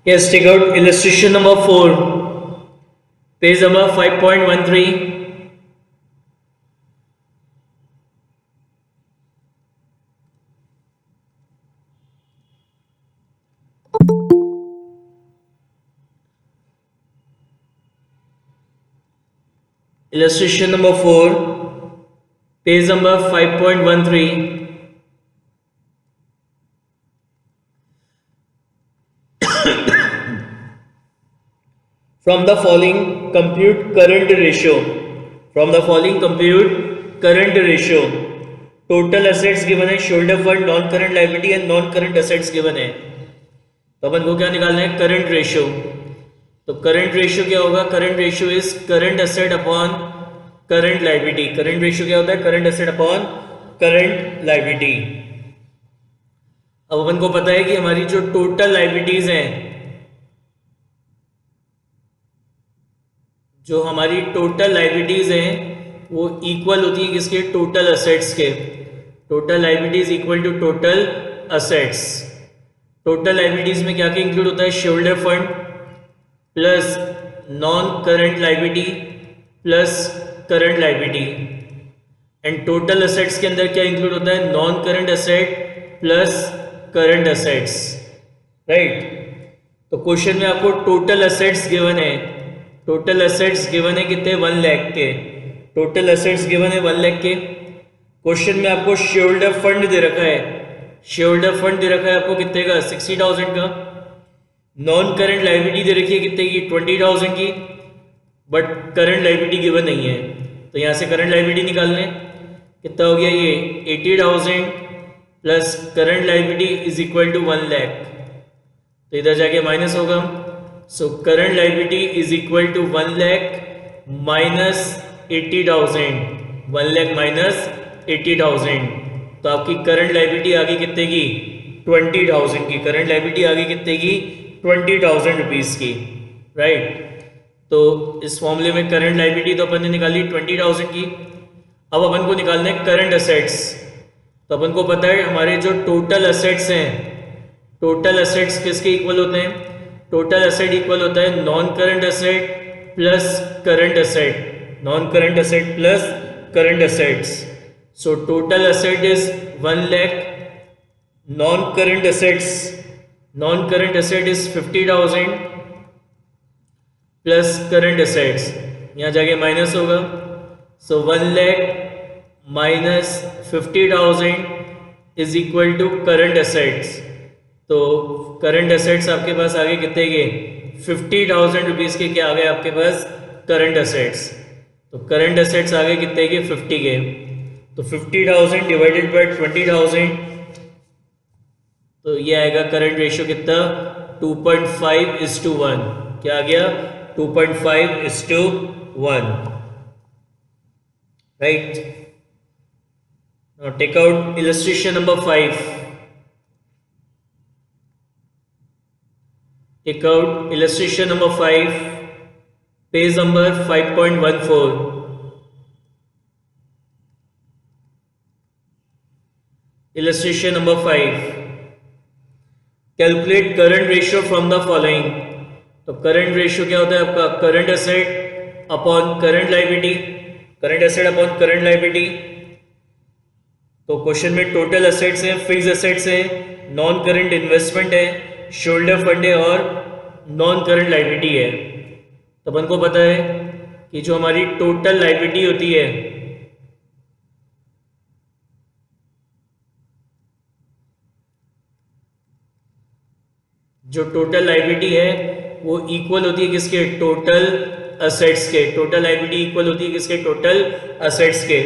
Yes, take out illustration number 4, page number 5.13. Illustration number 4, page number 5.13. From the following, compute current ratio. From the following, compute current ratio. Total assets given है, shareholder fund, non current liability and non current assets given है. तो अपन को क्या निकालना है? Current ratio. तो current ratio क्या होगा? Current ratio is current asset upon current liability. Current ratio क्या होता है? Current asset upon current liability. अब अपन को पता है कि हमारी जो टोटल लाइबिलिटीज हैं, जो हमारी टोटल लाइबिलिटीज हैं वो इक्वल होती है किसके? टोटल असेट्स के. Total liabilities equal to total assets. Total liabilities में क्या क्या इंक्लूड होता है? Shareholder fund plus non current liability plus current liability. And total assets के अंदर क्या इंक्लूड होता है? Non current asset plus current assets. Right. तो क्वेश्चन में आपको टोटल असेट्स गिवन है. टोटल असेट्स गिवन है कितने? 1 लाख के. टोटल असेट्स गिवन है 1 लाख के. क्वेश्चन में आपको शेयरहोल्डर फंड दे रखा है. शेयरहोल्डर फंड दे रखा है आपको कितने का? 60,000 का. नॉन करंट लाइबिलिटी दे रखी है कितने की? 20,000 की. बट करंट लाइबिलिटी गिवन नहीं है. तो यहाँ से करंट लाइबिलिटी निकालना है. कितना हो गया ये? 80,000 plus current liability is equal to 1 lakh. तो इधर जाके माइनस होगा. So current liability is equal to 1 lakh minus 80,000. 1 lakh minus 80,000. तो आपकी करंट लाइबिलिटी आ गई कितने की? 20,000 की. करंट लाइबिलिटी आ गई कितने की? 20,000 रुपीज़ की. राइट. तो इस फॉर्मूले में करंट लाइबिलिटी तो अपन ने निकाली 20,000 की. अब अपन को निकालना है करंट असेट्स. तो अपन को पता है हमारे जो टोटल असेट्स हैं, टोटल असेट्स किसके इक्वल होते हैं? टोटल असेट इक्वल होता है non current asset plus current asset. Non current asset plus current assets. So total asset is 1 lakh. Non current assets, non current asset is 50,000 plus current assets. यहाँ जाके minus होगा. So 1 lakh minus 50,000 is equal to current assets. तो current assets आपके पास आगे कितने के? 50,000 rupees के. क्या आ गए आपके पास? Current assets. तो करंट असेट्स आ गए कितने के? 50 के. तो 50,000 डिवाइडेड बाय 20,000, तो ये आएगा करंट रेशियो कितना? 2.5:1. क्या आ गया? 2.5:1. Right. Now take out illustration number 5. Take out illustration number 5, page number 5.14. Illustration number 5. Calculate current ratio from the following. तो करंट रेशियो क्या होता है आपका? Current asset upon current liability. Current asset upon current liability. तो question में total assets हैं, fix assets हैं, non current investment है, शोल्डर फंड है और नॉन करंट लाइबिलिटी है. तो अपन को पता है कि जो हमारी टोटल लाइबिलिटी होती है, जो टोटल लाइबिलिटी है वो इक्वल होती है किसके? टोटल असेट्स के. टोटल लाइबिलिटी इक्वल होती है किसके? टोटल असेट्स के.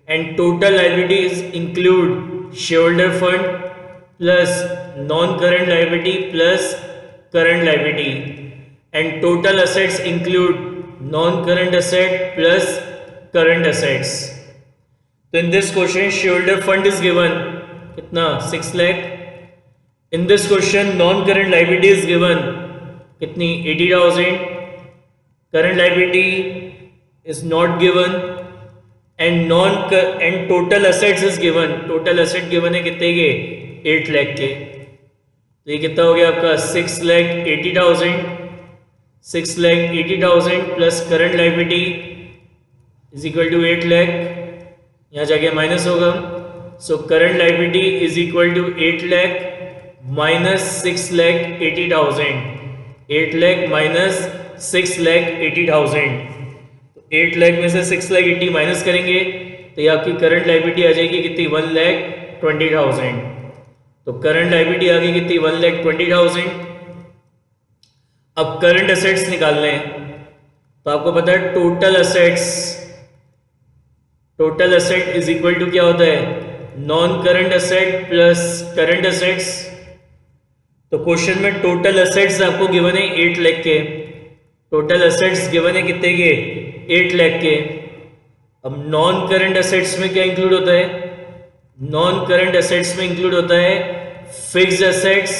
And total liabilities include shareholder fund plus non current liability plus current liability. And total assets include non current asset plus current assets. तो in this question shareholder fund is given कितना? 6 lakh. In this question non current liability is given कितनी? 80,000. Current liability is not given and and total assets is given. Total asset given है कितने के? 8 लाख के. तो ये कितना हो गया आपका 6,80,000, 6,80,000 plus current liability is equal to 8 lakh, यहाँ जाके माइनस होगा। So current liability is equal to 8 lakh minus 6,80,000, 8 lakh minus 6,80,000। तो 8 लाख में से 6,80,000 माइनस करेंगे तो ये आपकी करंट लाइबिलिटी आ जाएगी कितनी, 1,20,000। तो करंट लाइबिलिटी आ गई कितनी, 1,20,000। अब करंट असेट्स निकालने हैं तो आपको पता है total asset is equal to क्या होता है, non current asset plus current assets. तो क्वेश्चन में टोटल असेट्स आपको गिवन है 8 लाख के, टोटल असेट्स गिवन है कितने के, 8 लाख के। अब नॉन करंट असेट्स में क्या इंक्लूड होता है, नॉन करंट असेट्स में इंक्लूड होता है fixed assets.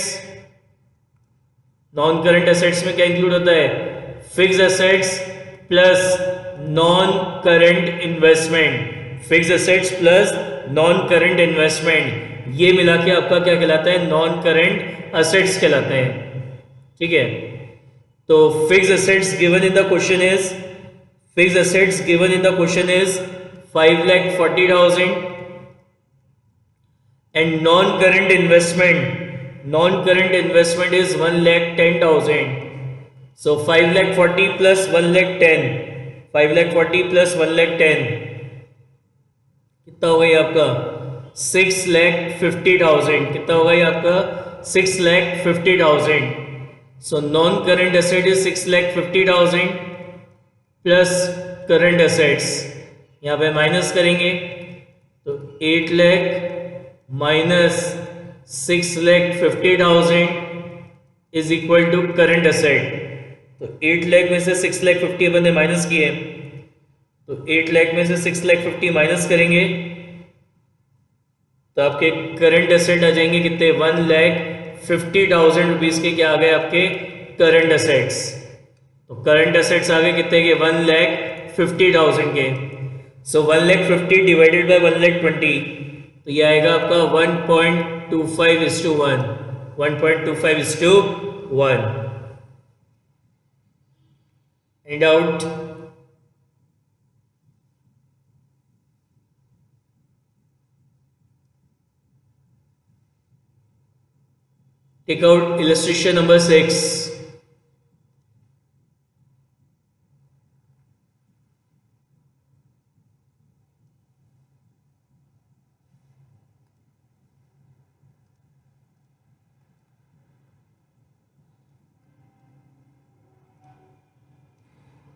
Non current assets में क्या इंक्लूड होता है, fixed assets plus non current investment, fixed assets plus non current investment, ये मिला के आपका क्या कहलाता है, नॉन करंट असेट्स कहलाते हैं। ठीक है, तो fixed assets given in the question is, fixed assets given in the question is 5,40,000 and non current investment is 1,10,000। So 5,40,000 plus 1,10,000, 5,40,000 plus 1,10,000 कितना होगा ये आपका 6,50,000, कितना होगा ये आपका 6,50,000। So non current asset is 6,50,000 plus current assets, यहाँ पे माइनस करेंगे तो 8 lakh minus 6,50,000 is equal to current asset. तो 8 लाख में से 6,50,000 अपन ने माइनस किए, तो 8 लाख में से 6,50,000 माइनस करेंगे तो आपके करंट एसेट आ जाएंगे कितने, 1,50,000 रुपीज के क्या आ गए आपके करंट असेट्स। तो करंट असेट्स आ गए कितने के, 1,50,000 के। सो 1,50,000 डिवाइडेड बाय 1,20,000 तो ये आएगा आपका 1.25:1, 1.25:1। Any doubt? Take out illustration number 6.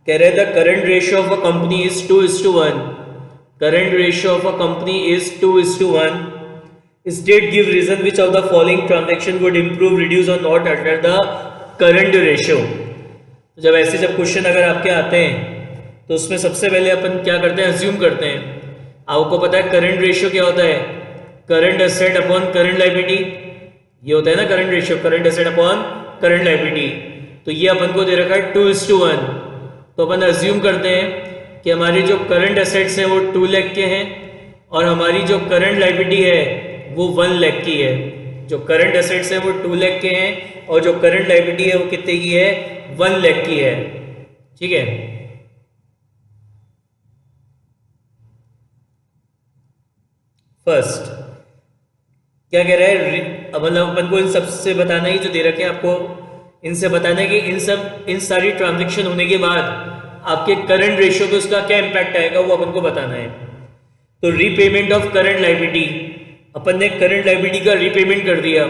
कह रहे the current ratio of a company is 2:1, current ratio of a company is 2:1। State give reason which of the following transaction would improve, reduce or not alter the current ratio. जब question अगर आपके आते हैं तो उसमें सबसे पहले अपन क्या करते हैं, अज्यूम करते हैं। आपको पता है करंट रेशियो क्या होता है, current asset upon current liability, ये होता है ना current ratio, current asset upon current liability. तो ये अपन को दे रखा है 2:1। तो अपन अज्यूम करते हैं कि हमारी जो करंट एसेट्स हैं वो 2 लाख के हैं और हमारी जो करंट लायबिलिटी है वो 1 लाख की है। जो करंट एसेट्स हैं वो 2 लाख के हैं और जो करंट लायबिलिटी है वो कितने की है, 1 लाख की है। ठीक है, फर्स्ट क्या कह रहा है, मतलब अपन को इन सबसे बताना ही जो दे रखे हैं आपको, इनसे बताना है कि इन सारी ट्रांजैक्शन होने के बाद आपके करंट रेशियो पे उसका क्या इंपैक्ट आएगा वो अपन को बताना है। तो रीपेमेंट ऑफ करंट लायबिलिटी, अपन ने करंट लायबिलिटी का रीपेमेंट कर दिया,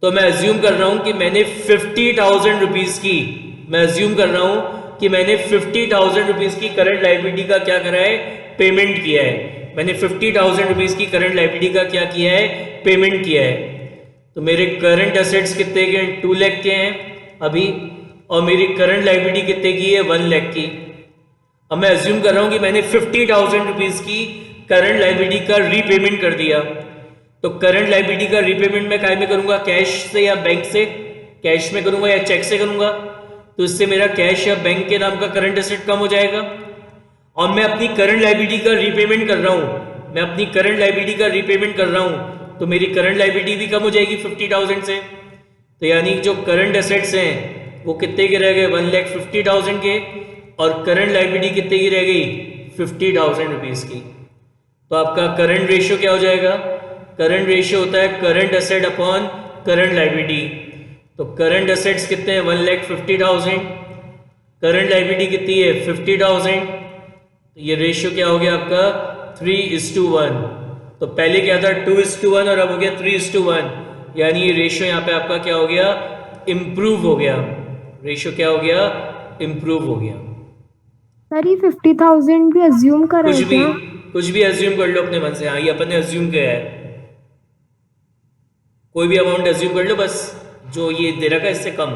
तो मैं अज्यूम कर रहा हूं कि मैंने 50,000 रुपीज की, मैं अज्यूम कर रहा हूं कि मैंने 50,000 रुपीज की करंट लायबिलिटी का क्या करा है, पेमेंट किया है। मैंने 50,000 रुपीज की करंट लायबिलिटी का क्या किया है, पेमेंट किया है। तो मेरे करंट एसेट्स कितने के, 2 लाख के हैं अभी, और मेरी करंट लायबिलिटी कितने की है, 1 लाख की। अब मैं अज्यूम कर रहा हूं कि मैंने 50,000 रुपीज की करंट लायबिलिटी का रीपेमेंट कर दिया। तो करंट लायबिलिटी का रीपेमेंट मैं काय में करूंगा, कैश से या बैंक से, कैश में करूंगा या चेक से करूंगा। तो इससे मेरा कैश या बैंक के नाम का करंट एसेट कम हो जाएगा और मैं अपनी करंट लायबिलिटी का रीपेमेंट कर रहा हूं, मैं अपनी करंट लायबिलिटी का रीपेमेंट कर रहा हूं, तो मेरी करंट लायबिलिटी भी कम हो जाएगी 50,000 से। तो यानी जो करंट एसेट्स हैं वो कितने के रह गए, 1,50,000 के, और करंट लाइबिलिटी कितने की रह गई, 50,000 रुपीज़ की। तो आपका करंट रेशियो क्या हो जाएगा, करंट रेशियो होता है current asset upon current liability. तो करंट एसेट्स कितने हैं, 1,50,000, करंट लाइबिलिटी कितनी है, 50,000। तो ये रेशियो क्या हो गया आपका, 3:1। तो पहले क्या था, 2:1, और अब हो गया 3:1। यानी ये रेशियो यहाँ पे आपका क्या हो गया, इम्प्रूव हो गया। रेशियो क्या हो गया, इम्प्रूव हो गया। सर ये 50,000 भी अज्यूम कर रहे कुछ हैं भी क्या? कुछ भी अज्यूम कर लो अपने मन से। हाँ, ये अपन ने अज्यूम किया है, कोई भी अमाउंट अज्यूम कर लो, बस जो ये दे रखा है इससे कम,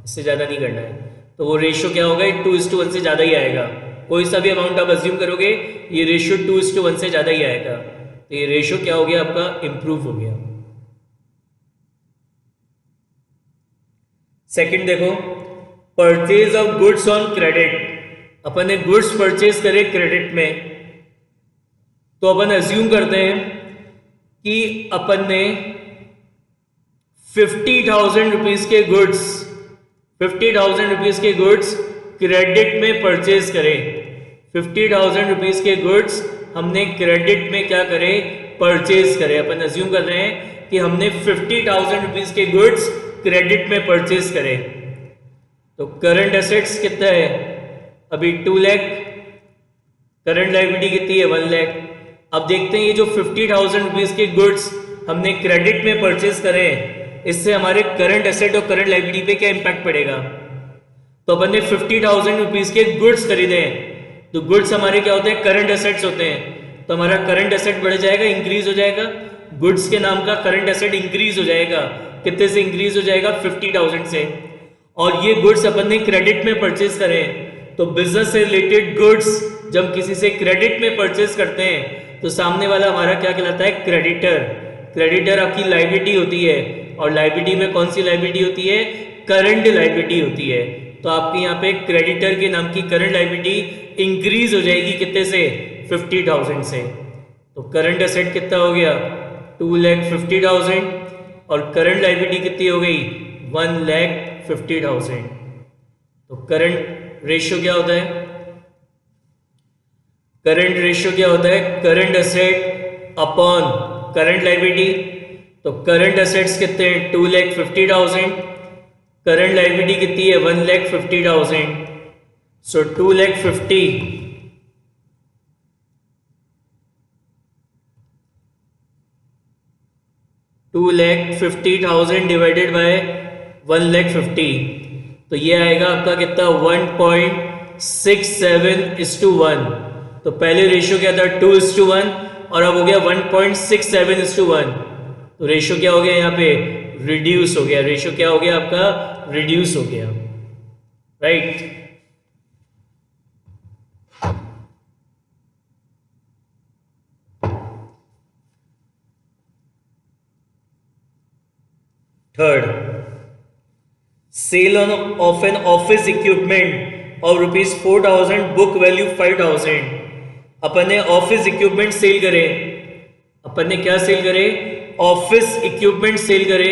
इससे ज़्यादा नहीं करना है। तो वो रेशियो क्या होगा, 2:1 से ज़्यादा ही आएगा। कोई सा भी अमाउंट आप अज्यूम करोगे ये रेशियो 2:1 से ज़्यादा ही आएगा। तो ये रेशियो क्या हो गया आपका, इम्प्रूव हो गया। सेकंड देखो, purchase of goods on credit. अपन ने गुड्स परचेज करे क्रेडिट में, तो अपन अज्यूम करते हैं कि अपन ने 50,000 रुपीज के गुड्स 50,000 रुपीज के गुड्स क्रेडिट में परचेज करें। 50,000 रुपीज के गुड्स हमने क्रेडिट में क्या करे, परचेज करे। अपन अज्यूम कर रहे हैं कि हमने 50,000 रुपीज के गुड्स क्रेडिट में परचेज करे। तो करंट एसेट्स कितना है, अभी 2 लाख, करंट लायबिलिटी कितनी है, 1 लाख। अब देखते हैं ये जो 50,000 रुपीज के गुड्स हमने क्रेडिट में परचेज करे, इससे हमारे करंट एसेट और करंट लायबिलिटी पे क्या इंपैक्ट पड़ेगा। तो अपन ने 50,000 रुपीज के गुड्स खरीदे हैं, तो गुड्स हमारे क्या होते हैं, करंट एसेट्स होते हैं। तो हमारा करंट एसेट बढ़ जाएगा, इंक्रीज हो जाएगा, गुड्स के नाम का करंट एसेट इंक्रीज हो जाएगा। कितने से इंक्रीज हो जाएगा, 50,000 से। और ये गुड्स अपन ने क्रेडिट में परचेज करे हैं। तो बिजनेस से रिलेटेड गुड्स जब किसी से क्रेडिट में परचेज करते हैं तो सामने वाला हमारा क्या कहलाता है, क्रेडिटर। क्रेडिटर आपकी लायबिलिटी होती है, और लायबिलिटी में कौन सी लायबिलिटी होती है, करंट लायबिलिटी होती है। तो आपके यहाँ पे क्रेडिटर के नाम की करंट लायबिलिटी इंक्रीज हो जाएगी, कितने से, 50,000 से। तो करंट एसेट कितना हो गया, 2,50,000, और करंट लायबिलिटी कितनी हो गई, 1,50,000। तो करंट रेशियो क्या होता है, करंट रेशियो क्या होता है, current asset upon current liability. तो करंट एसेट्स कितने हैं, 2,50,000, करंट लायबिलिटी कितनी है, 1,50,000। सो 2,50,000 डिवाइडेड बाय 1,50,000, तो ये आएगा आपका कितना, 1.67:1। तो पहले रेशियो क्या था, 2:1, और अब हो गया 1.67:1। तो रेशियो क्या हो गया यहाँ पे, रिड्यूस हो गया। रेशियो क्या हो गया आपका, रिड्यूस हो गया, right. Third, sale of an office equipment of ₹4,000, book value 5,000। अपन ने ऑफिस इक्विपमेंट सेल करे, अपन ने क्या सेल करे, ऑफिस इक्विपमेंट सेल करे।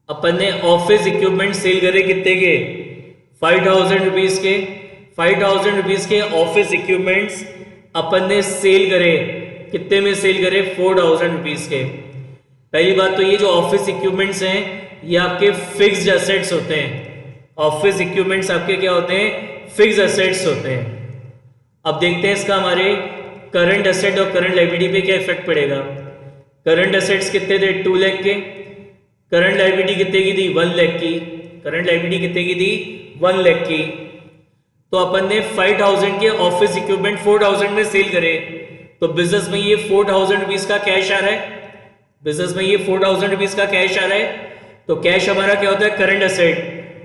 अपन ने ऑफिस इक्विपमेंट सेल करे कितने के, 5,000 रुपीज के। 5,000 रुपीज के ऑफिस इक्विपमेंट्स अपन ने सेल करे, कितने में सेल करे, 4,000 रुपीज के। पहली बात तो ये जो ऑफिस इक्विपमेंट्स हैं ये आपके फिक्स्ड एसेट्स होते हैं। ऑफिस इक्विपमेंट्स आपके क्या होते हैं, फिक्स्ड एसेट्स होते हैं। अब देखते हैं इसका हमारे करंट एसेट और करंट लायबिलिटी पे क्या इफेक्ट पड़ेगा। करंट एसेट्स कितने थे, 2 लाख के। करंट लायबिलिटी कितने की थी, 1 लाख की। करंट लायबिलिटी कितने की थी, 1 लाख की। तो अपन ने 5,000 के ऑफिस इक्विपमेंट 4,000 में सेल करे, तो बिजनेस में ये 4,000 रुपीज का कैश आ रहा है। बिजनेस में ये 4,000 रुपीज का कैश आ रहा है। तो कैश हमारा क्या होता है, करंट एसेट।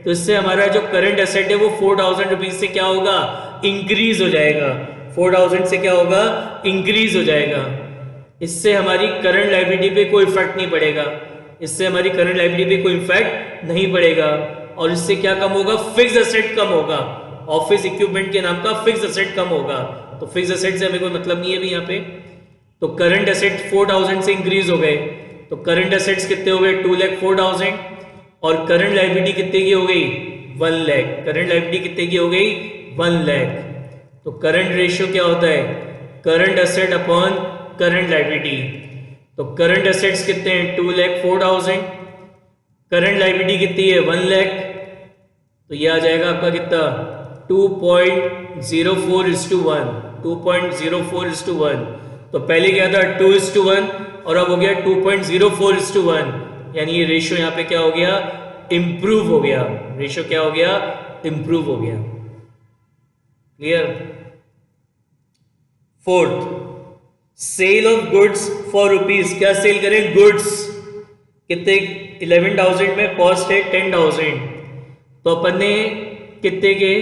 तो इससे हमारा जो करंट एसेट है वो 4,000 रुपीज से क्या होगा, इंक्रीज हो जाएगा। 4,000 से क्या होगा, इंक्रीज हो जाएगा। इससे हमारी करंट लायबिलिटी पे कोई इफेक्ट नहीं पड़ेगा। इससे हमारी करंट लायबिलिटी पे कोई इफेक्ट नहीं पड़ेगा। और इससे क्या कम होगा, फिक्स्ड एसेट कम होगा। ऑफिस इक्विपमेंट के नाम का फिक्स एसेट कम होगा, तो फिक्स एसेट से हमें कोई मतलब नहीं है भी यहाँ पे। तो करंट एसेट 4000 से इंक्रीज हो गए, तो करंट एसेट्स कितने हो गए 2,04,000 और करंट लायबिलिटी कितने की हो गई 1 लाख। करंट लायबिलिटी कितने की हो गई 1 लाख। तो करंट रेशियो क्या होता है current asset upon current liability. तो करंट एसेट्स कितने हैं 2,04,000, करंट लायबिलिटी कितनी है 1 लाख, तो ये आ जाएगा आपका कितना 2.04:1, 2.04:1। तो पहले क्या था 2:1 और अब हो गया 2.04:1, यानी ये रेशियो यहाँ पे क्या हो गया इंप्रूव हो गया। रेशियो क्या हो गया इंप्रूव हो गया। Clear. Fourth, sale of goods for rupees. क्या सेल करें गुड्स कितने 11,000 में, कॉस्ट है 10,000, तो अपन ने कितने के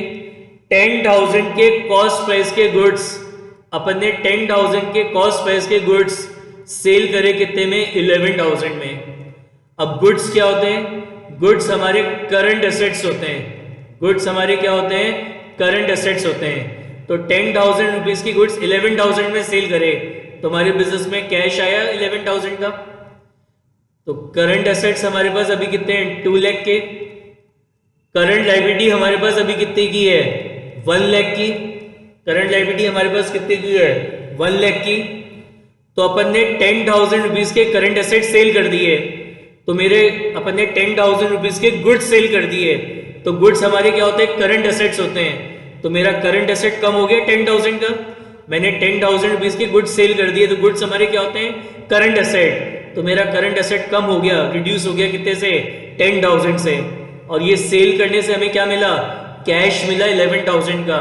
10,000 के कॉस्ट प्राइस के गुड्स, अपन ने 10,000 के कॉस्ट प्राइस के गुड्स सेल करे कितने में 11,000 में। अब गुड्स क्या होते हैं गुड्स हमारे करंट एसेट्स होते हैं। गुड्स हमारे क्या होते हैं करंट एसेट्स होते हैं। तो 10,000 रुपीज की गुड्स 11,000 में सेल करे तो हमारे बिजनेस में कैश आया 11,000 का। तो करंट एसेट्स हमारे पास अभी कितने हैं 2 लाख के, करंट लायबिलिटी हमारे पास अभी कितने की है 1 लाख की। करंट लायबिलिटी हमारे पास कितने की है 1 लाख की। तो अपन ने 10,000 रुपीज के करंट एसेट सेल कर दिए, तो मेरे अपन ने 10,000 रुपीज के गुड्स सेल कर दिए। तो गुड्स हमारे क्या होते हैं करंट एसेट्स होते हैं। तो मेरा करंट एसेट कम हो गया 10,000 का, मैंने 10,000 रुपीज के गुड्स सेल कर दिए, तो गुड्स हमारे क्या होते हैं करंट एसेट। तो मेरा करंट एसेट कम हो गया, रिड्यूस हो गया कितने से 10,000 से। और ये सेल करने से हमें क्या मिला कैश मिला 11,000 का।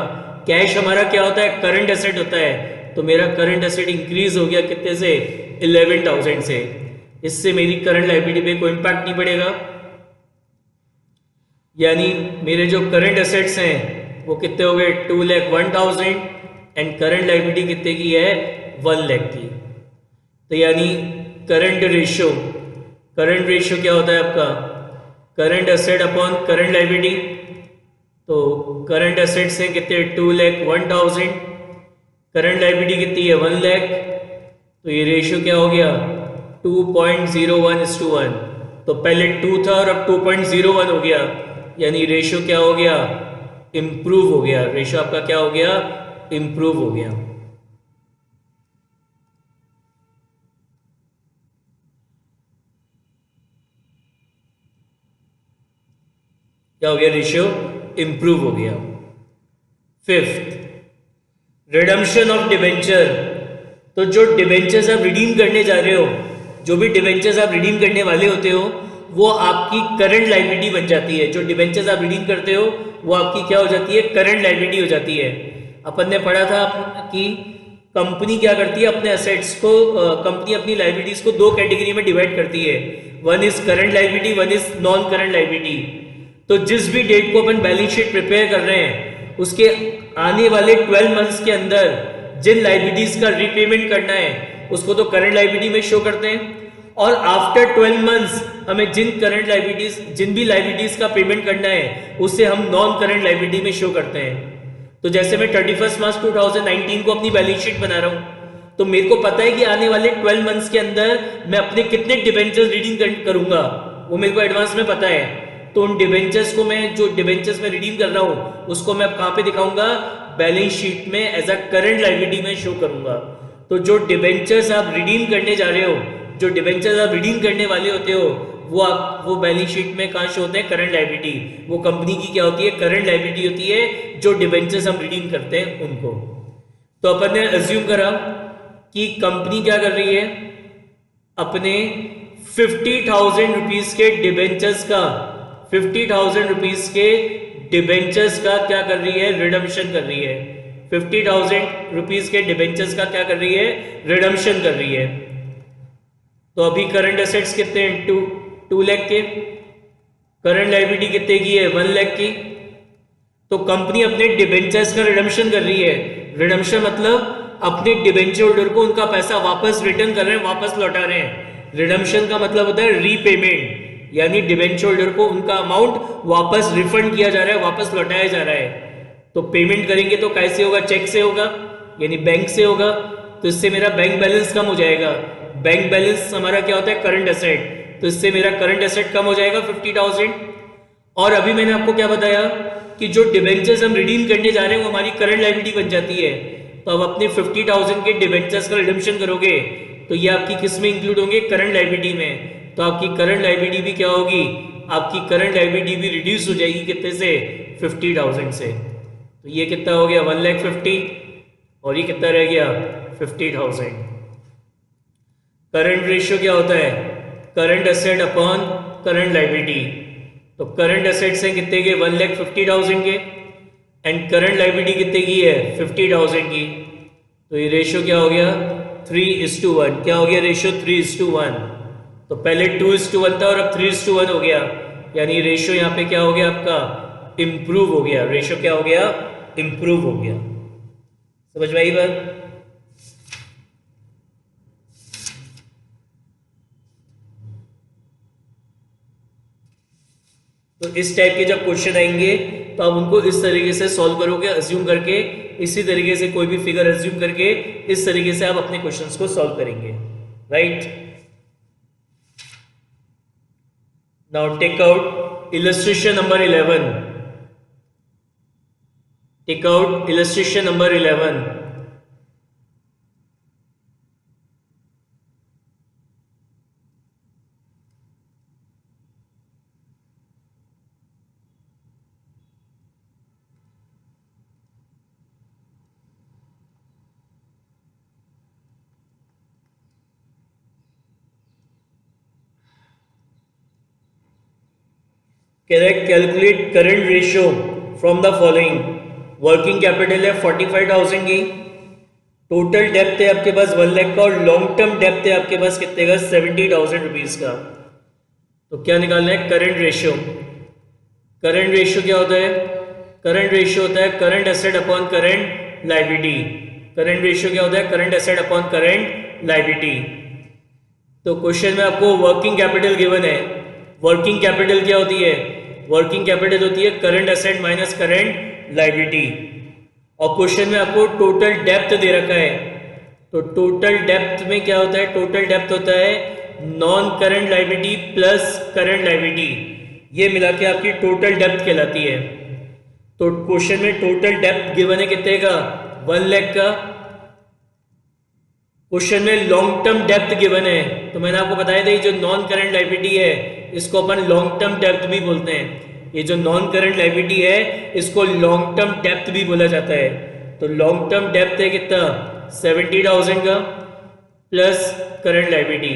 कैश हमारा क्या होता है करंट एसेट होता है, तो मेरा करंट एसेट इंक्रीज हो गया कितने से 11,000 से। इससे मेरी करंट लायबिलिटी पे कोई इंपैक्ट नहीं पड़ेगा, यानी मेरे जो करंट एसेट्स हैं वो कितने हो गए 2,01,000 एंड करंट लायबिलिटी कितने की है 1 लाख की। तो यानी करंट रेशियो क्या होता है आपका current asset upon current liability. तो करंट एसेट्स हैं कितने 2,01,000, करंट लायबिलिटी कितनी है 1 लाख, तो ये रेशियो क्या हो गया 2.01:1। तो पहले 2 था और अब 2.01 हो गया, यानी रेशियो क्या हो गया इंप्रूव हो गया। रेशियो आपका क्या हो गया इंप्रूव हो गया। क्या हो गया रेशियो इंप्रूव हो गया। Fifth, redemption of debenture. तो जो डिबेंचर्स आप रिडीम करने जा रहे हो, जो भी डिबेंचर्स आप रिडीम करने वाले होते हो, वो आपकी करंट लायबिलिटी बन जाती है। जो डिबेंचर्स आप रिडीम करते हो वो आपकी क्या हो जाती है करंट लायबिलिटी हो जाती है। अपन ने पढ़ा था कि कंपनी क्या करती है अपने एसेट्स को, कंपनी अपनी लायबिलिटीज को 2 कैटेगरी में डिवाइड करती है, one is current liability, one is non current liability. तो जिस भी डेट को अपन बैलेंस शीट प्रिपेयर कर रहे हैं उसके आने वाले 12 मंथ्स के अंदर जिन लायबिलिटीज का रीपेमेंट करना है उसको तो करंट लायबिलिटी में शो करते हैं, और आफ्टर 12 मंथ्स हमें जिन भी लायबिलिटीज का पेमेंट करना है उससे हम नॉन करंट लायबिलिटी में शो करते हैं। तो जैसे मैं 31 मार्च 2019 को अपनी बैलेंस शीट बना रहा हूं, तो मेरे को पता है कि आने वाले 12 मंथ्स के अंदर मैं अपने कितने डिबेंचर्स रिडीम करूंगा, वो मेरे को एडवांस में पता है। तो उन डिबेंचर्स को मैं जो डिबेंचर्स में रिडीम कर रहा हूं उसको मैं कहां पे दिखाऊंगा बैलेंस शीट में एज अ करंट लायबिलिटी में शो करूंगा। तो जो डिबेंचर्स आप रिडीम करने जा रहे हो, जो डिबेंचर्स आप रिडीम करने वाले होते हो, वो बैलेंस शीट में कहां शो होते हैं करंट लायबिलिटी। वो कंपनी की क्या होती है करंट लायबिलिटी होती है, जो डिबेंचर्स हम रिडीम करते हैं उनको। तो अपन ने अज्यूम करा कि कंपनी क्या कर रही है अपने 50,000 रुपीज के डिबेंचर्स का 50,000 रुपीज के डिबेंचर्स का क्या कर रही है रिडम्पशन कर रही है। 50,000 रुपीज के डिबेंचर्स का क्या कर रही है रिडम्पशन कर रही है। तो अभी करंट एसेट्स कितने हैं 2 लाख के, करंट लायबिलिटी कितने की है 1 लाख की। तो कंपनी अपने डिबेंचर्स का रिडम्पशन कर रही है। रिडम्पशन मतलब अपने डिबेंचर होल्डर को उनका पैसा वापस रिटर्न कर रहे हैं, वापस लौटा रहे हैं। रिडम्पशन का मतलब होता है रीपेमेंट, यानी डिबेंचर होल्डर को उनका अमाउंट वापस रिफंड किया जा रहा है, वापस लौटाया जा रहा है। तो पेमेंट करेंगे तो कैसे होगा, चेक से होगा यानी बैंक से होगा, तो इससे मेरा बैंक बैलेंस कम हो जाएगा। बैंक बैलेंस हमारा क्या होता है, करंट एसेट, तो इससे मेरा करंट एसेट कम हो जाएगा 50,000। और अभी मैंने आपको क्या बताया कि जो डिबेंचर्स हम रिडीम करने जा रहे हैं वो हमारी करंट लायबिलिटी बन जाती है। तो अब अपने 50,000 के डिबेंचर्स का रिडम्पशन करोगे तो ये आपकी किस में इंक्लूड होंगे, करंट लायबिलिटी में। तो आपकी करंट लायबिलिटी भी क्या होगी, आपकी करंट लायबिलिटी भी रिड्यूस हो जाएगी कितने से, 50,000 से। तो ये कितना हो गया 1,50,000 और ये कितना रह गया 50,000। करंट रेशियो क्या होता है, current asset upon current liability. तो करंट एसेट्स हैं कितने के, 1,50,000 के, एंड करंट लायबिलिटी कितने की है, 50,000 की। तो ये रेशियो क्या हो गया 3:1। क्या हो गया रेशियो 3:1। तो पहले 2:1 था और अब 3:1 हो गया, यानी रेशियो यहाँ पे क्या हो गया आपका, इंप्रूव हो गया। रेशियो क्या हो गया, इंप्रूव हो गया। समझ में आई बात। तो इस टाइप के जब क्वेश्चन आएंगे तो आप उनको इस तरीके से सॉल्व करोगे, अज्यूम करके, इसी तरीके से कोई भी फिगर अज्यूम करके इस तरीके से आप अपने क्वेश्चंस को सॉल्व करेंगे, right. Now take out illustration number 11। Take out illustration number 11। Calculate current ratio from the following. Working capital है 45,000 की, टोटल डेप्थ है आपके पास 1 लाख का, और लॉन्ग टर्म डेप्थ है आपके पास कितने का, 70,000 रुपीज का। तो क्या निकालना है, करंट रेशियो। करंट रेशियो क्या होता है, करंट रेशियो होता है current asset upon current liability. Current ratio क्या होता है, current asset upon current liability. तो क्वेश्चन में आपको वर्किंग कैपिटल गिवन है। वर्किंग कैपिटल क्या होती है, वर्किंग कैपिटल होती है current asset minus current liability. और क्वेश्चन में आपको टोटल डेप्थ दे रखा है। तो टोटल डेप्थ में क्या होता है, टोटल डेप्थ होता है non current liability plus current liability, ये मिला के आपकी टोटल डेप्थ कहलाती है। तो क्वेश्चन में टोटल डेप्थ गिवन है कितने का, 1 लाख का। क्वेश्चन में लॉन्ग टर्म डेप्थ गिवन है, तो मैंने आपको बताया था जो नॉन करंट लायबिलिटी है इसको अपन लॉन्ग टर्म डेप्थ भी बोलते हैं। ये जो नॉन करंट लायबिलिटी है इसको लॉन्ग टर्म डेप्थ भी बोला जाता है। तो लॉन्ग टर्म डेप्थ है कितना, 70,000 का प्लस करंट लायबिलिटी।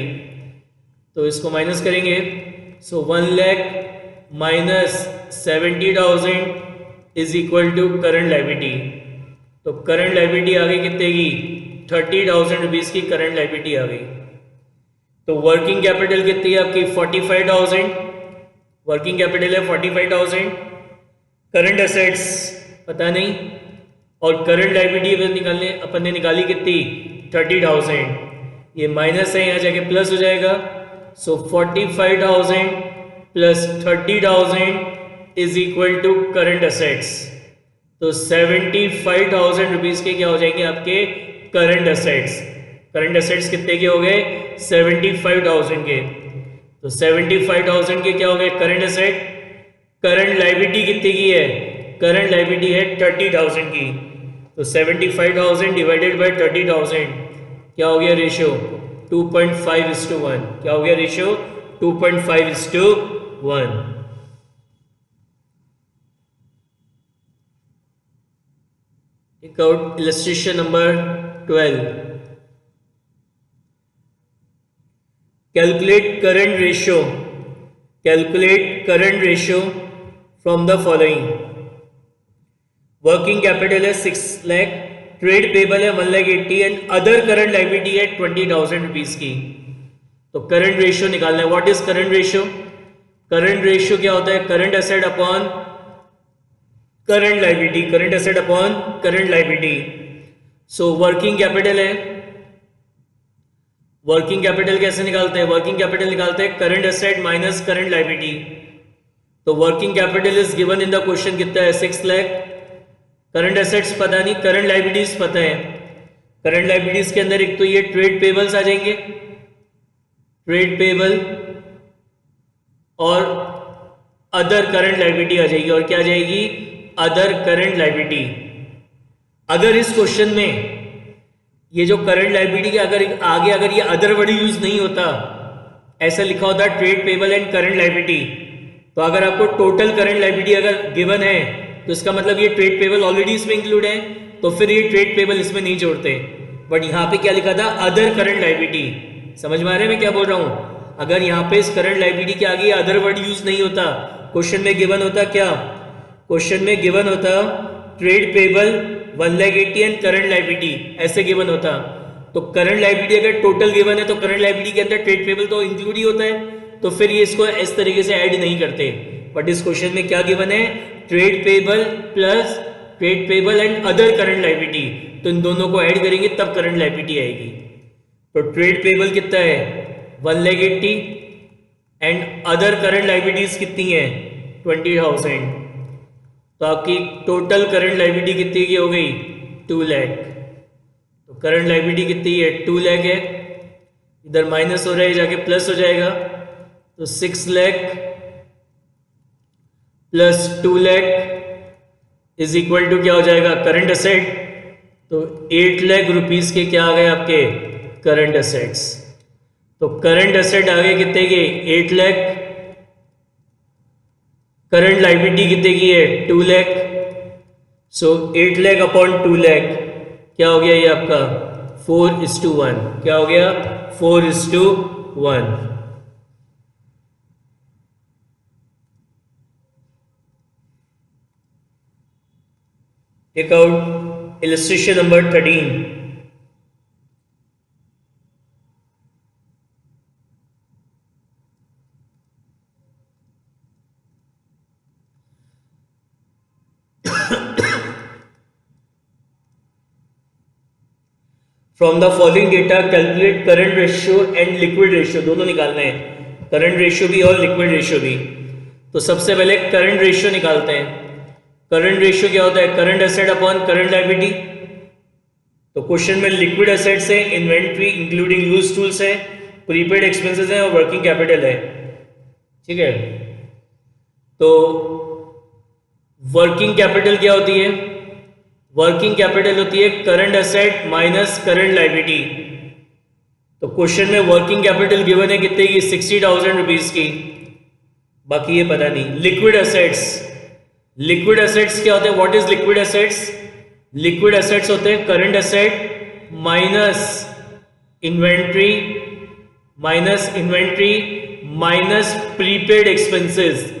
तो इसको माइनस करेंगे, so 1 lakh minus 70,000 is equal to current liability. तो करंट लायबिलिटी आ गई कितने की, 30,000 रुपीज की करंट लायबिलिटी आ गई। तो वर्किंग कैपिटल कितनी है आपकी, 45,000। वर्किंग कैपिटल है 45,000। करंट एसेट्स पता नहीं, और करंट लायबिलिटी निकालने अपन ने निकाली कितनी, 30,000। ये माइनस है, यहाँ जाके प्लस हो जाएगा। So 45,000 plus 30,000 is equal to current assets. तो 75,000 रुपीज के क्या हो जाएंगे आपके करंट एसेट्स। करंट एसेट्स कितने के हो गए, 75,000 के। तो 75,000 के क्या हो गए करंट एसेट। करंट लायबिलिटी कितने की है, करंट लायबिलिटी है 30,000 की। तो 75,000 डिवाइडेड बाय 30,000 क्या हो गया रेशियो, 2.5:1। क्या हो गया ratio, 2.5:1। Take out illustration number 12। Calculate current ratio. Calculate current ratio from the following. Working capital है 6 लाख, ट्रेड पेबल है 1,80,000 एंड अदर करंट लायबिलिटी है 20,000 रुपीज की। तो करंट रेशियो निकालना है। What is current ratio, current ratio क्या होता है, current asset upon current liability, current asset upon current liability. So working capital है, वर्किंग कैपिटल कैसे निकालते हैं, वर्किंग कैपिटल निकालते हैं current asset minus current liability. तो working capital is given in the question कितना है, 6 लाख। करंट एसेट्स पता नहीं, करंट लाइबिलिटीज पता है। करंट लाइबिलिटीज के अंदर एक तो ये ट्रेड पेबल्स आ जाएंगे, ट्रेड पेबल, और अदर करंट लाइबिलिटी आ जाएगी। और क्या आ जाएगी? Other current liability. अगर इस क्वेश्चन में ये जो करंट लाइबिलिटी के अगर ये अदर वर्ड यूज नहीं होता, ऐसा लिखा होता trade payable and current liability, तो अगर आपको टोटल करंट लाइबिलिटी अगर गिवन है तो इसका मतलब ये ट्रेड पेबल ऑलरेडी इसमें इंक्लूड है, तो फिर ये ट्रेड पेबल इसमें नहीं जोड़ते। बट यहाँ पे क्या लिखा था? Other current liability. समझ में आ रहा है मैं क्या बोल रहा हूँ? अगर यहाँ पे इस करंट लाइबिलिटी के आगे अदर वर्ड यूज नहीं होता, क्वेश्चन में गिवन होता क्या? क्वेश्चन में गिवन होता trade payable 1,80,000 and current liability, ऐसे गिवन होता। तो करंट लाइबिलिटी अगर टोटल गिवन है तो करंट लाइबिलिटी के अंदर ट्रेड पेबल तो इंक्लूड ही होता है, तो फिर ये इसको इस तरीके से ऐड नहीं करते। बट इस क्वेश्चन में क्या गिवन है? Trade payable plus trade payable and other current liability, तो इन दोनों को ऐड करेंगे तब करंट लाइबिलिटी आएगी। तो ट्रेड पेबल कितना है? 1,80,000 एंड अदर करंट लाइबिलिटीज कितनी है? 20,000। तो आपकी टोटल करंट लाइबिलिटी कितनी की हो गई? 2 लाख। तो करंट लाइबिलिटी कितनी है? 2 लाख है, इधर माइनस हो रहा है जाके प्लस हो जाएगा, तो 6 lakh plus 2 lakh is equal to क्या हो जाएगा? Current asset. तो 8 लाख रुपीज के क्या आ गए आपके? Current assets. तो करंट असेट आ गए कितने के? 8 लाख। करंट लाइबिलिटी कितने की है? 2 लाख। सो 8 लाख अपॉन 2 लाख क्या हो गया ये आपका? 4:1। क्या हो गया? 4:1। Take out illustration number 13. From the following data calculate current ratio and liquid ratio, दोनों निकालना है, करंट रेशियो भी और लिक्विड रेशियो भी। तो सबसे पहले करंट रेशियो निकालते हैं। करंट रेशियो क्या होता है? Current asset upon current liability. तो क्वेश्चन में लिक्विड एसेट्स है, इन्वेंट्री इंक्लूडिंग यूज टूल्स है, प्रीपेड एक्सपेंसेस है और वर्किंग कैपिटल है। ठीक है, तो वर्किंग कैपिटल क्या होती है? वर्किंग कैपिटल होती है current asset minus current liability. तो क्वेश्चन में वर्किंग कैपिटल गिवन है कितने की? 60,000 रुपीज की, बाकी ये पता नहीं। लिक्विड एसेट्स, लिक्विड एसेट्स क्या होते हैं? What is liquid assets? Liquid assets होते हैं current asset minus inventory minus prepaid expenses.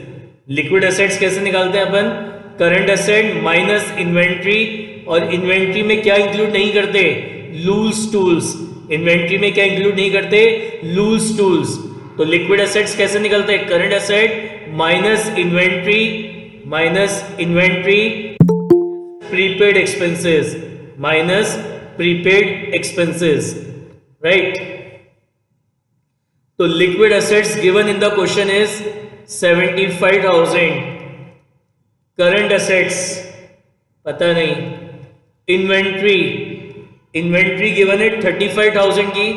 Liquid assets कैसे निकालते हैं अपन? करंट एसेट माइनस इन्वेंट्री, और इन्वेंट्री में क्या इंक्लूड नहीं करते? Loose tools. इन्वेंट्री में क्या इंक्लूड नहीं करते? Loose tools. तो लिक्विड एसेट्स कैसे निकलते हैं? Current asset minus inventory prepaid expenses minus prepaid expenses, right. तो liquid assets given in the question is 75,000। Current assets पता नहीं। इन्वेंट्री गिवन है 35,000 की,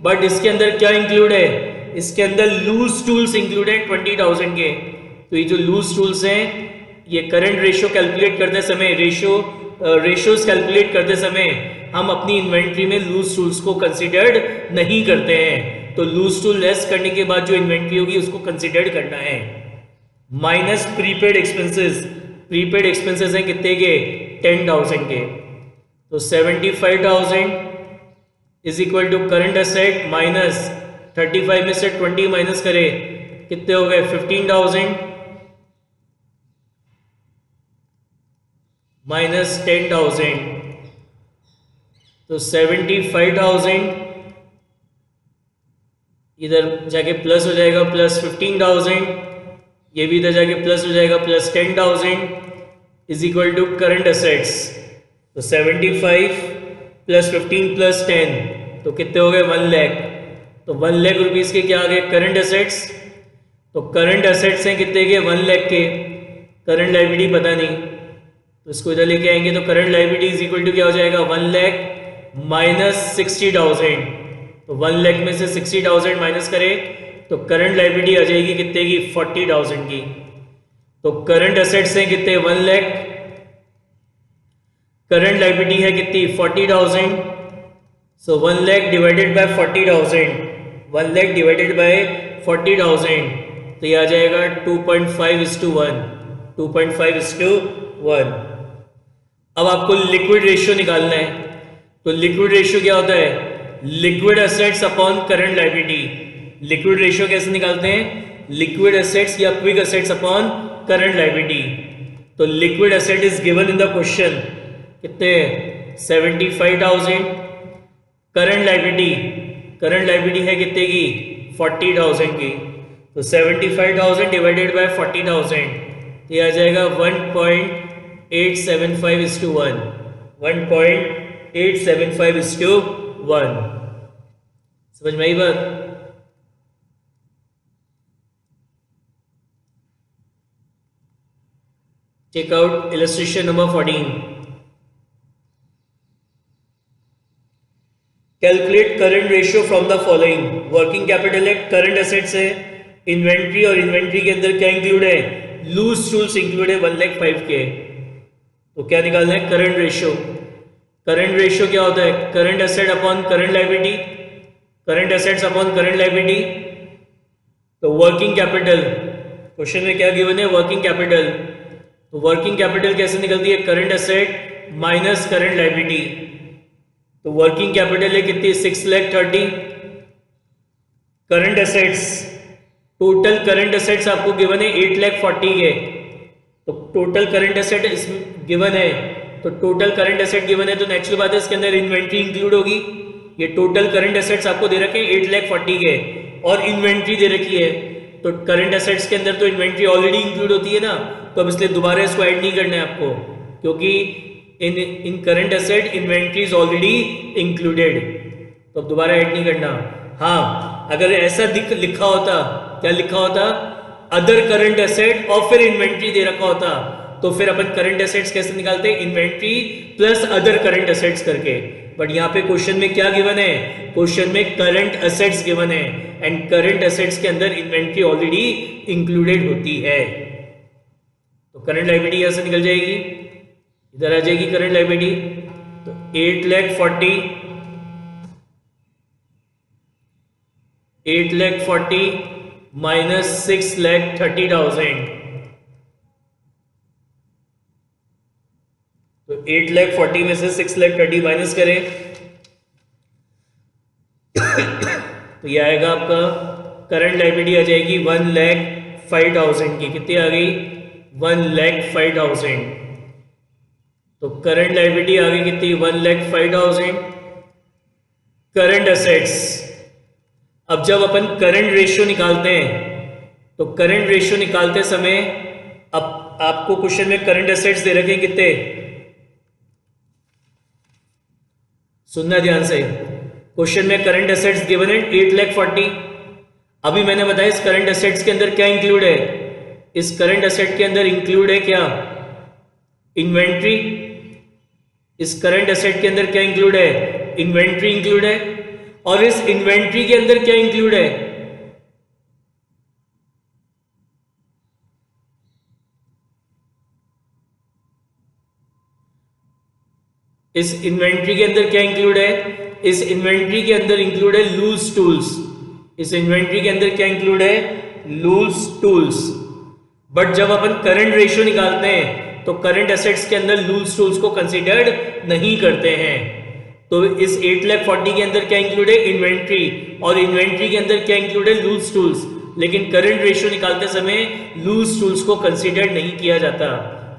बट इसके अंदर क्या इंक्लूड है? इसके अंदर लूज टूल्स इंक्लूड है 20,000 के। तो ये जो लूज टूल्स हैं, ये करंट रेशियो कैलकुलेट करते समय, रेशियोज कैलकुलेट करते समय हम अपनी इन्वेंट्री में लूज टूल्स को कंसिडर्ड नहीं करते हैं। तो लूज टूल लेस करने के बाद जो इन्वेंट्री होगी उसको कंसिडर्ड करना है। Minus prepaid expenses, prepaid expenses हैं कितने के? 10,000 के। तो 75,000 is equal to current asset minus 35 में से 20 माइनस करे, कितने हो गए? 15,000 माइनस 10,000, तो 75,000 इधर जाके प्लस हो जाएगा, प्लस 15,000, ये भी इधर जाके प्लस हो जाएगा, plus 10,000 is equal to current assets. तो 75 प्लस 15 प्लस 10, तो कितने हो गए? 1 लाख। तो 1 लाख रुपीज के क्या आ गए? Current assets. तो करंट एसेट्स हैं कितने के? 1 लाख के। करंट लायबिलिटी पता नहीं, तो इसको इधर लेके आएंगे तो current liability is equal to क्या हो जाएगा 1 लाख माइनस 60,000। तो 1 लाख में से 60,000 माइनस करें तो करंट लाइबिलिटी आ जाएगी कितने की 40,000 की। तो करंट असेट्स हैं कितने 1 लाख, करंट लाइबिलिटी है कितनी 40,000। सो 1 lakh divided by 40,000, 1 lakh divided by 40,000 तो ये आ जाएगा 2.5:1, 2.5:1। अब आपको लिक्विड रेशियो निकालना है। तो लिक्विड रेशियो क्या होता है, liquid assets upon current liability. Liquid ratio कैसे निकालते हैं, लिक्विड एसेट्स या quick assets upon current liability. तो liquid asset is given in the question कितने 75,000, करंट लाइबिलिटी, करंट लाइबिलिटी है कितने की 40,000 की। तो 75,000 डिवाइडेड बाय 40,000 तो ये आ जाएगा 1.875:1, 1.875:1। समझ में आई बात। Check out illustration number 14. Calculate current ratio from the following. Working capital है, current assets है, इन्वेंट्री और इन्वेंट्री के अंदर क्या इंक्लूड है, लूज टूल्स इंक्लूड है 1,05,000 के। तो क्या निकालना है करंट रेशियो। करंट रेशियो क्या होता है, current asset upon current liability, current assets upon current liability. तो वर्किंग कैपिटल, क्वेश्चन में क्या गिवन है वर्किंग कैपिटल। तो वर्किंग कैपिटल कैसे निकलती है, current asset minus current liability. तो वर्किंग कैपिटल है कितनी 6,30,000। Current assets, total current assets आपको गिवन है 8,40,000 के। तो टोटल करंट एसेट गिवन है, तो टोटल करंट एसेट गिवन है तो नेचुरल बात है इसके अंदर इन्वेंट्री इंक्लूड होगी। ये टोटल करंट एसेट्स आपको दे रखे हैं 8,40,000 के और इन्वेंट्री दे रखी है। तो करंट एसेट्स के अंदर तो इन्वेंट्री ऑलरेडी इंक्लूड होती है ना, तो अब इसलिए दोबारा इसको ऐड नहीं करना है आपको, क्योंकि in current asset inventory is already included, तो अब दोबारा ऐड नहीं करना। हाँ, अगर ऐसा लिखा होता, क्या लिखा होता, अदर करंट एसेट और फिर इन्वेंट्री दे रखा होता, तो फिर अपन करंट एसेट्स कैसे निकालते हैं, inventory plus other current assets करके। बट यहाँ पे क्वेश्चन में क्या गिवन है, क्वेश्चन में करंट एसेट्स गिवन है एंड करंट एसेट्स के अंदर इन्वेंट्री ऑलरेडी इंक्लूडेड होती है। तो करंट लायबिलिटी यहां से निकल जाएगी, इधर आ जाएगी करंट लायबिलिटी। तो 8,40,000 माइनस 6,30,000, तो 8,40,000 में से 6,30,000 माइनस करें तो ये आएगा आपका करंट लायबिलिटी आ जाएगी 1,05,000 की। कितनी आ गई 1,05,000। तो करंट लायबिलिटी आ गई कितनी 1,05,000। करंट एसेट्स, अब जब अपन करंट रेशियो निकालते हैं तो करंट रेशियो निकालते समय अब आपको क्वेश्चन में करंट एसेट्स दे रखे हैं कितने, सुनना ध्यान से, क्वेश्चन में करंट एसेट्स गिवन है 8,40,000। अभी मैंने बताया इस करंट एसेट्स के अंदर क्या इंक्लूड है, इस करंट एसेट के अंदर इंक्लूड है क्या, इन्वेंट्री। इस करंट एसेट के अंदर क्या इंक्लूड है, इन्वेंट्री इंक्लूड है। और इस इन्वेंट्री के अंदर क्या इंक्लूड है, इस इन्वेंट्री के अंदर क्या इंक्लूड है, इस इन्वेंट्री के अंदर इंक्लूड है लूज टूल्स। इस इन्वेंट्री के अंदर क्या इंक्लूड है, लूज टूल्स। बट जब अपन करंट रेशियो निकालते हैं तो करंट एसेट्स के अंदर लूज टूल्स को कंसीडर्ड नहीं करते हैं। तो इस 8,40,000 के अंदर क्या इंक्लूड है, इन्वेंट्री, और इन्वेंट्री के अंदर क्या इंक्लूड है, लूज टूल्स। लेकिन करंट रेशियो निकालते समय लूज टूल्स को कंसीडर्ड नहीं किया जाता।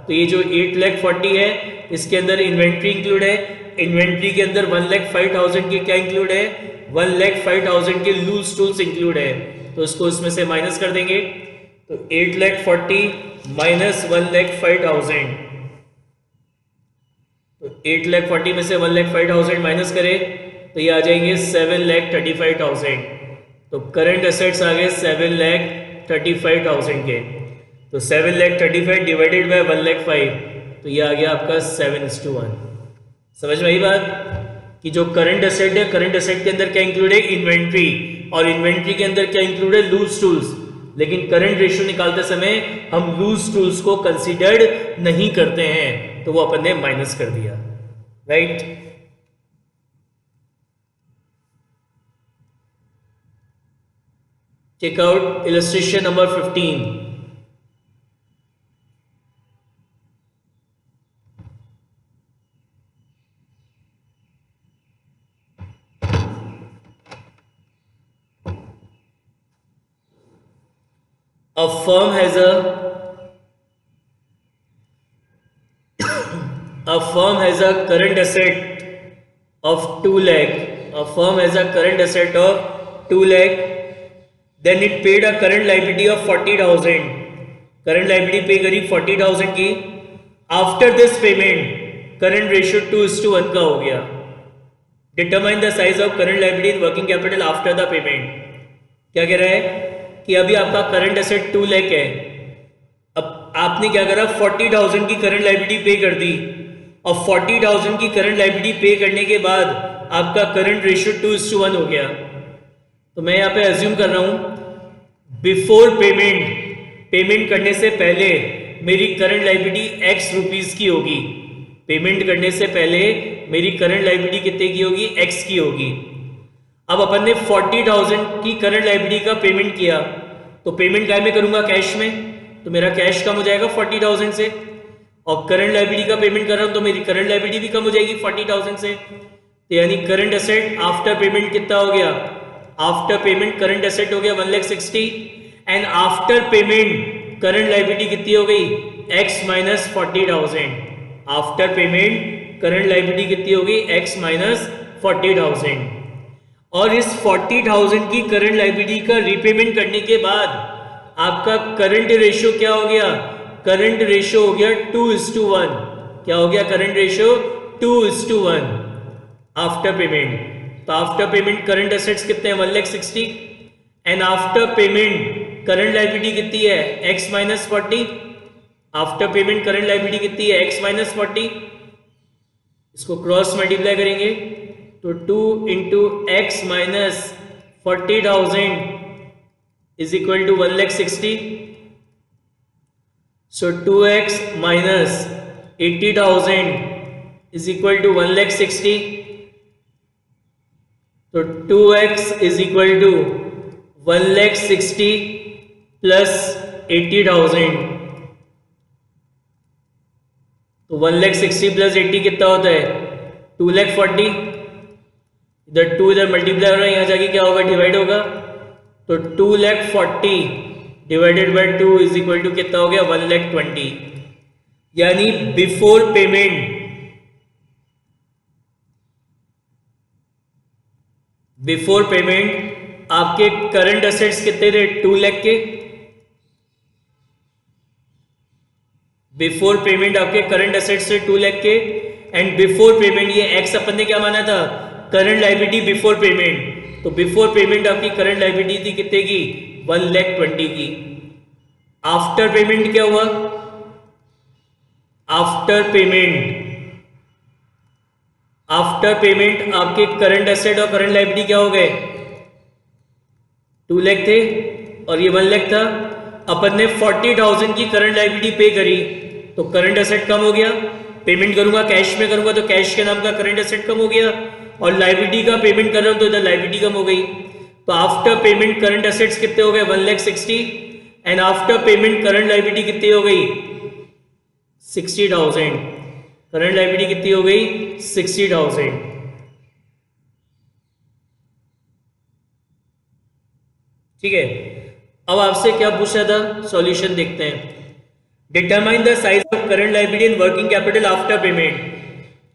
तो ये जो 8,40,000 है इसके अंदर इन्वेंट्री इंक्लूड है, इन्वेंट्री के अंदर 1,05,000 के क्या इंक्लूड है, 1,05,000 के लूज टूल्स इंक्लूड है। तो इसको इसमें से माइनस कर देंगे। तो 8,40,000 माइनस 1,05,000, तो 8,40,000 में से 1,05,000 माइनस करें तो ये आ जाएंगे 7,35,000। तो करंट एसेट्स आ गए 7,35,000 के। तो 7,35,000 डिवाइडेड बाय 1,05,000 तो ये आ गया आपका 7:1। समझ में आई बात कि जो करंट एसेट है, करंट एसेट के अंदर क्या इंक्लूड है, इन्वेंट्री, और इन्वेंट्री के अंदर क्या इंक्लूड है, लूज टूल्स। लेकिन करंट रेशियो निकालते समय हम लूज टूल्स को कंसीडर्ड नहीं करते हैं, तो वो अपन ने माइनस कर दिया, right. Check out illustration number 15. A firm has a current asset of 2 lakh. A firm has a current asset of 2 lakh. Then it paid a current liability of 40,000. Current liability पे करी 40,000 की. After this payment, current ratio 2:1 का हो गया. Determine the size of current liability in working capital after the payment. क्या कह रहा है कि अभी आपका करंट एसेट 2 लाख है, अब आपने क्या करा, 40,000 की करंट लायबिलिटी पे कर दी, और 40,000 की करंट लायबिलिटी पे करने के बाद आपका करंट रेशियो 2:1 हो गया। तो मैं यहाँ पे अज्यूम कर रहा हूँ बिफोर पेमेंट करने से पहले मेरी करंट लायबिलिटी एक्स रुपीस की होगी। पेमेंट करने से पहले मेरी करंट लायबिलिटी कितने की होगी, एक्स की होगी। अब अपन ने 40,000 की करंट लायबिलिटी का पेमेंट किया, तो पेमेंट काय में करूंगा, कैश में, तो मेरा कैश कम हो जाएगा 40,000 से, और करंट लायबिलिटी का पेमेंट कर रहा हूं तो मेरी करंट लायबिलिटी भी कम हो जाएगी 40,000 से। तो यानी करंट एसेट आफ्टर पेमेंट कितना हो गया, आफ्टर पेमेंट करंट एसेट हो गया 1,60,000, and after payment current liability कितनी हो गई, x minus 40,000। After payment current liability कितनी होगी, एक्स माइनस 40,000। और इस 40,000 की करंट लायबिलिटी का रीपेमेंट करने के बाद आपका करंट रेशियो क्या हो गया, करंट रेशियो हो गया 2:1। क्या हो गया करंट रेशियो, 2:1 आफ्टर पेमेंट। तो आफ्टर पेमेंट करंट एसेट्स कितने हैं, 1,60,000, and after payment current liability कितनी है, x minus 40। After payment current liability कितनी है, एक्स माइनस 40। इसको क्रॉस मल्टीप्लाई करेंगे तो 2 into x minus 40,000 is equal to 1,60,000। So 2x minus 80,000 is equal to 1,60,000। तो 2x is equal to 1,60,000 plus 80,000। तो 1,60,000 plus 80 कितना होता है, 2,40,000। इधर 2 इधर मल्टीप्लाई हो रहा है, यहाँ जाके क्या होगा, डिवाइड होगा। तो 2,40,000 divided by 2 is equal to कितना हो गया, 1,20,000। यानी बिफोर पेमेंट आपके करंट एसेट्स कितने थे, 2 लाख के। बिफोर पेमेंट आपके करंट एसेट्स से 2 लाख के, एंड बिफोर पेमेंट ये एक्स अपन ने क्या माना था, करंट लायबिलिटी बिफोर पेमेंट। तो बिफोर पेमेंट आपकी करंट लायबिलिटी थी कितने की, 1,20,000 की। आफ्टर पेमेंट क्या हुआ, आफ्टर पेमेंट आपके करंट एसेट और करंट लायबिलिटी क्या हो गए, 2 लाख थे और ये 1 लाख था। अपन ने 40,000 की करंट लायबिलिटी पे करी, तो करंट एसेट कम हो गया। पेमेंट करूंगा कैश में करूंगा तो कैश के नाम का करंट एसेट कम हो गया, और लायबिलिटी का पेमेंट कर रहा हूं तो इधर लायबिलिटी कम हो गई। तो आफ्टर पेमेंट करंट एसेट्स कितने हो गए, 1,60,000, and after payment current liability कितनी हो गई, 60,000। करंट लायबिलिटी कितनी हो गई, 60,000। ठीक है, अब आपसे क्या पूछा था, सॉल्यूशन देखते हैं। Determine the size of current liability in working capital after payment.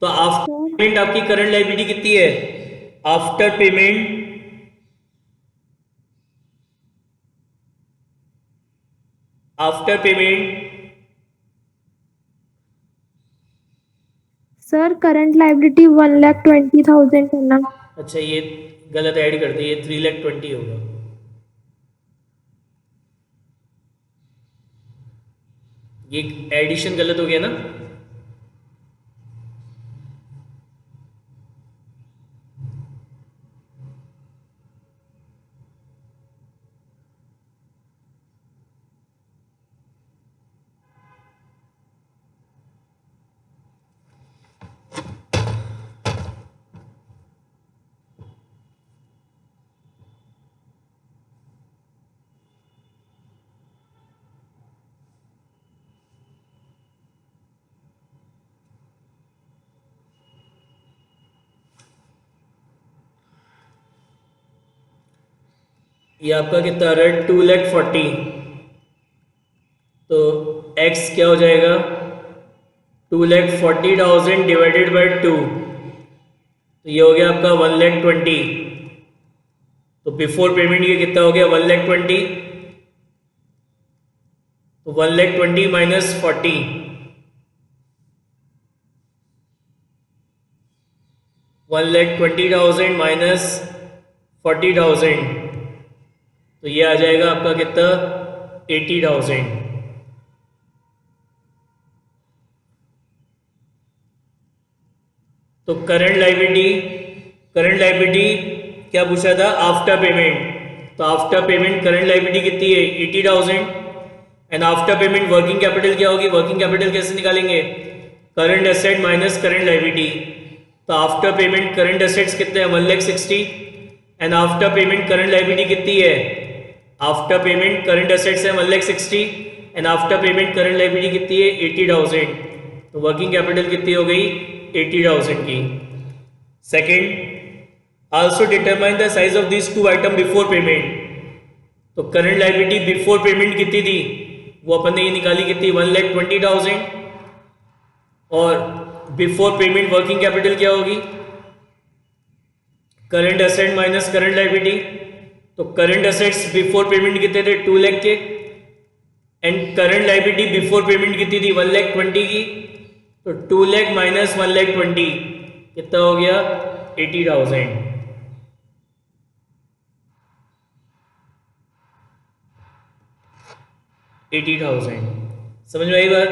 तो आफ्टर पेमेंट आपकी करंट लायबिलिटी कितनी है, after payment sir current liability 1,20,000 है ना। अच्छा ये गलत ऐड कर दी, ये 3,20,000 होगा। ये एडिशन गलत हो गया ना, ये आपका कितना आ रहा है 2,40,000, तो x क्या हो जाएगा 2,40,000 डिवाइडेड बाई 2, तो ये हो गया आपका 1,20,000। तो बिफोर पेमेंट ये कितना हो गया 1,20,000, तो 1,20,000 माइनस 40, 1,20,000 माइनस 40,000, तो ये आ जाएगा आपका कितना 80,000। तो करंट लाइबिलिटी क्या पूछा था आफ्टर पेमेंट, तो आफ्टर पेमेंट करंट लाइबिलिटी कितनी है 80,000, and after payment working capital क्या होगी, वर्किंग कैपिटल कैसे निकालेंगे current asset minus current liability, तो आफ्टर पेमेंट करंट एसेट्स कितने हैं 1,60,000, and after payment current liability कितनी है, आफ्टर पेमेंट करंट एसेट्स है 1,60,000 and after payment current liability कितनी है 80,000, तो वर्किंग कैपिटल कितनी हो गई 80,000 की। Second, also determine the size of this two item before payment, तो करंट लाइबिलिटी बिफोर पेमेंट कितनी थी वो अपन ने ये निकाली कितनी 1,20,000, और बिफोर पेमेंट वर्किंग कैपिटल क्या होगी current asset minus current liability, तो करंट एसेट्स बिफोर पेमेंट कितने थे 2 लाख के, and current liability before payment कितनी थी 1,20,000 की, तो 2 लाख माइनस 1,20,000 कितना हो गया 80,000। समझ में आई बात,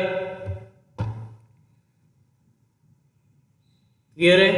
क्लियर है।